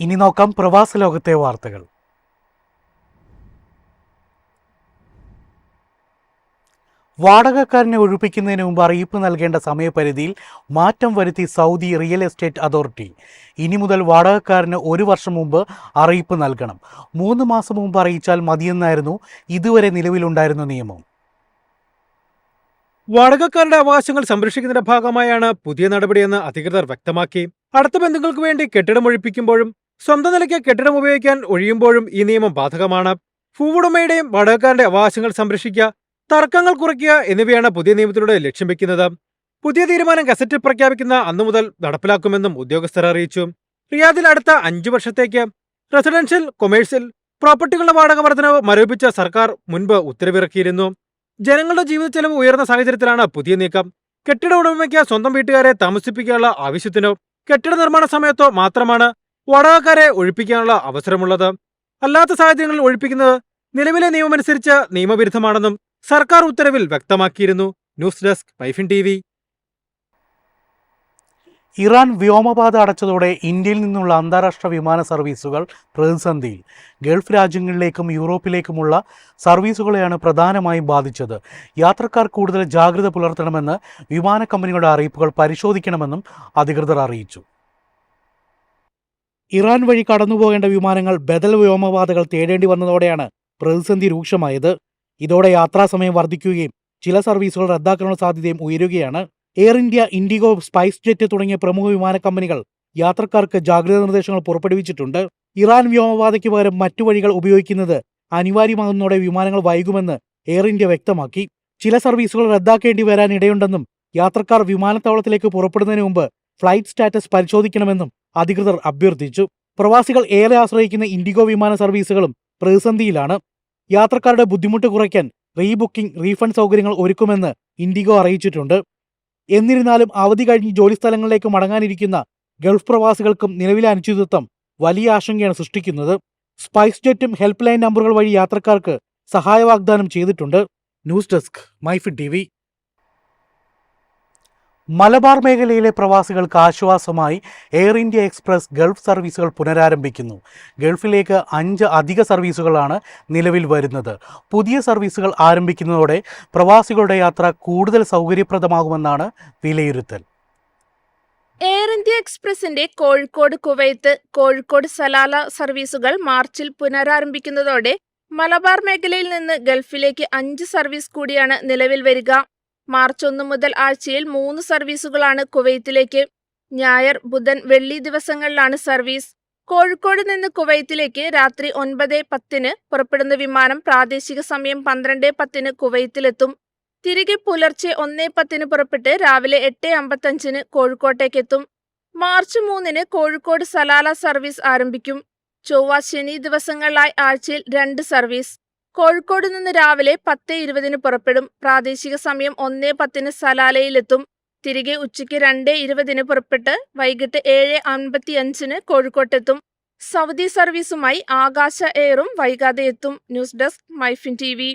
ഇനി നോക്കാം പ്രവാസ ലോകത്തെ വാർത്തകൾ. വാടകക്കാരനെ ഒഴിപ്പിക്കുന്നതിന് മുമ്പ് അറിയിപ്പ് നൽകേണ്ട സമയപരിധിയിൽ മാറ്റം വരുത്തി സൗദി റിയൽ എസ്റ്റേറ്റ് അതോറിറ്റി. ഇനി മുതൽ വാടകക്കാരന് 1 വർഷം മുമ്പ് അറിയിപ്പ് നൽകണം. 3 മാസം മുമ്പ് അറിയിച്ചാൽ മതിയെന്നായിരുന്നു ഇതുവരെ നിലവിലുണ്ടായിരുന്ന നിയമം. വാടകക്കാരുടെ അവകാശങ്ങൾ സംരക്ഷിക്കുന്നതിന്റെ ഭാഗമായാണ് പുതിയ നടപടിയെന്ന് അധികൃതർ വ്യക്തമാക്കി. അടുത്ത ബന്ധുക്കൾക്ക് വേണ്ടി കെട്ടിടം ഒഴിപ്പിക്കുമ്പോഴും സ്വന്തം നിലയ്ക്ക് കെട്ടിടം ഉപയോഗിക്കാൻ ഒഴിയുമ്പോഴും ഈ നിയമം ബാധകമാണ്. ഭൂവുടമയുടെയും വാടകക്കാരന്റെ അവകാശങ്ങൾ സംരക്ഷിക്കുക, തർക്കങ്ങൾ കുറയ്ക്കുക എന്നിവയാണ് പുതിയ നിയമത്തിലൂടെ ലക്ഷ്യം വെക്കുന്നത്. പുതിയ തീരുമാനം ഗസറ്റിൽ പ്രഖ്യാപിക്കുന്ന അന്നു മുതൽ നടപ്പിലാക്കുമെന്നും ഉദ്യോഗസ്ഥർ അറിയിച്ചു. റിയാദിൽ അടുത്ത 5 വർഷത്തേക്ക് റെസിഡൻഷ്യൽ, കൊമേഴ്സ്യൽ പ്രോപ്പർട്ടികളുടെ വാടക വർധനവ് മരവിപ്പിച്ച സർക്കാർ മുൻപ് ഉത്തരവിറക്കിയിരുന്നു. ജനങ്ങളുടെ ജീവിത ചെലവ് ഉയർന്ന സാഹചര്യത്തിലാണ് പുതിയ നീക്കം. കെട്ടിട ഉടമയ്ക്ക് സ്വന്തം വീട്ടുകാരെ താമസിപ്പിക്കാനുള്ള ആവശ്യത്തിനോ കെട്ടിട നിർമ്മാണ സമയത്തോ മാത്രമാണ് വാടകക്കാരെ ഒഴിപ്പിക്കാനുള്ള അവസരമുള്ളത്. അല്ലാത്ത സാഹചര്യങ്ങളിൽ ഒഴിപ്പിക്കുന്നത് നിലവിലെ നിയമമനുസരിച്ച് നിയമവിരുദ്ധമാണെന്നും സർക്കാർ ഉത്തരവിൽ വ്യക്തമാക്കിയിരുന്നു. News desk Myfin TV. Iran വ്യോമപാത അടച്ചതോടെ ഇന്ത്യയിൽ നിന്നുള്ള അന്താരാഷ്ട്ര വിമാന സർവീസുകൾ പ്രതിസന്ധിയിൽ. ഗൾഫ് രാജ്യങ്ങളിലേക്കും യൂറോപ്പിലേക്കുമുള്ള സർവീസുകളെയാണ് പ്രധാനമായും ബാധിച്ചത്. യാത്രക്കാർ കൂടുതൽ ജാഗ്രത പുലർത്തണമെന്ന് വിമാന കമ്പനികളുടെ അറിയിപ്പുകൾ പരിശോധിക്കണമെന്നും അധികൃതർ അറിയിച്ചു. ഇറാൻ വഴി കടന്നുപോകേണ്ട വിമാനങ്ങൾ ബദൽ വ്യോമപാതകൾ തേടേണ്ടി വന്നതോടെയാണ് പ്രതിസന്ധി രൂക്ഷമായത്. ഇതോടെ യാത്രാസമയം വർദ്ധിക്കുകയും ചില സർവീസുകൾ റദ്ദാക്കാനുള്ള സാധ്യതയും ഉയരുകയാണ്. Air India, IndiGo, spice jet തുടങ്ങിയ പ്രമുഖ വിമാന കമ്പനികൾ യാത്രക്കാർക്ക് ജാഗ്രതാ നിർദ്ദേശങ്ങൾ പുറപ്പെടുവിച്ചിട്ടുണ്ട്. ഇറാൻ വ്യോമപാതയ്ക്ക് പകരം മറ്റു വഴികൾ ഉപയോഗിക്കുന്നത് അനിവാര്യമാകുന്നതോടെ വിമാനങ്ങൾ വൈകുമെന്ന് എയർ ഇന്ത്യ വ്യക്തമാക്കി. ചില സർവീസുകൾ റദ്ദാക്കേണ്ടി വരാൻ ഇടയുണ്ടെന്നും യാത്രക്കാർ വിമാനത്താവളത്തിലേക്ക് പുറപ്പെടുന്നതിന് മുമ്പ് ഫ്ലൈറ്റ് സ്റ്റാറ്റസ് പരിശോധിക്കണമെന്നും അധികൃതർ അഭ്യർത്ഥിച്ചു. പ്രവാസികൾ ഏറെ ആശ്രയിക്കുന്ന ഇൻഡിഗോ വിമാന സർവീസുകളും പ്രതിസന്ധിയിലാണ്. യാത്രക്കാരുടെ ബുദ്ധിമുട്ട് കുറയ്ക്കാൻ റീബുക്കിംഗ്, റീഫണ്ട് സൗകര്യങ്ങൾ ഒരുക്കുമെന്ന് ഇൻഡിഗോ അറിയിച്ചിട്ടുണ്ട്. എന്നിരുന്നാലും അവധി കഴിഞ്ഞ് ജോലിസ്ഥലങ്ങളിലേക്ക് മടങ്ങാനിരിക്കുന്ന ഗൾഫ് പ്രവാസികൾക്കും നിലവിലെ അനിശ്ചിതത്വം വലിയ ആശങ്കയാണ് സൃഷ്ടിക്കുന്നത്. സ്പൈസ് ജെറ്റും ഹെൽപ്പ് ലൈൻ നമ്പറുകൾ വഴി യാത്രക്കാർക്ക് സഹായ വാഗ്ദാനം ചെയ്തിട്ടുണ്ട്. News desk Myfin TV. Malabar മേഖലയിലെ പ്രവാസികൾക്ക് ആശ്വാസമായി എയർ ഇന്ത്യ എക്സ്പ്രസ് ഗൾഫ് സർവീസുകൾ പുനരാരംഭിക്കുന്നു. ഗൾഫിലേക്ക് 5 അധിക സർവീസുകളാണ് നിലവിൽ വരുന്നത്. പുതിയ സർവീസുകൾ ആരംഭിക്കുന്നതോടെ പ്രവാസികളുടെ യാത്ര കൂടുതൽ സൗകര്യപ്രദമാകുമെന്നാണ് വിലയിരുത്തൽ. എയർ ഇന്ത്യ എക്സ്പ്രസിന്റെ കോഴിക്കോട് കുവൈത്ത്, കോഴിക്കോട് സലാല സർവീസുകൾ മാർച്ചിൽ പുനരാരംഭിക്കുന്നതോടെ മലബാർ മേഖലയിൽ നിന്ന് ഗൾഫിലേക്ക് 5 സർവീസ് കൂടിയാണ് നിലവിൽ വരിക. മാർച്ച് 1 മുതൽ ആഴ്ചയിൽ 3 സർവീസുകളാണ് കുവൈത്തിലേക്ക്. ഞായർ, ബുധൻ, വെള്ളി ദിവസങ്ങളിലാണ് സർവീസ്. കോഴിക്കോട് നിന്ന് കുവൈത്തിലേക്ക് രാത്രി 9:10 പുറപ്പെടുന്ന വിമാനം പ്രാദേശിക സമയം 12:10 കുവൈത്തിലെത്തും. തിരികെ പുലർച്ചെ 1:10 പുറപ്പെട്ട് രാവിലെ 8:55 കോഴിക്കോട്ടേക്കെത്തും. മാർച്ച് 3 കോഴിക്കോട് സലാല സർവീസ് ആരംഭിക്കും. ചൊവ്വ, ശനി ദിവസങ്ങളിലായി ആഴ്ചയിൽ 2 സർവീസ്. കോഴിക്കോട് നിന്ന് രാവിലെ 10:20 പുറപ്പെടും. പ്രാദേശിക സമയം 1:10 സലാലയിലെത്തും. തിരികെ ഉച്ചയ്ക്ക് 2:20 പുറപ്പെട്ട് വൈകിട്ട് 7:55 കോഴിക്കോട്ടെത്തും. സൗദി സർവീസുമായി ആകാശ എയറും വൈകാതെ എത്തും. News desk Myfin TV.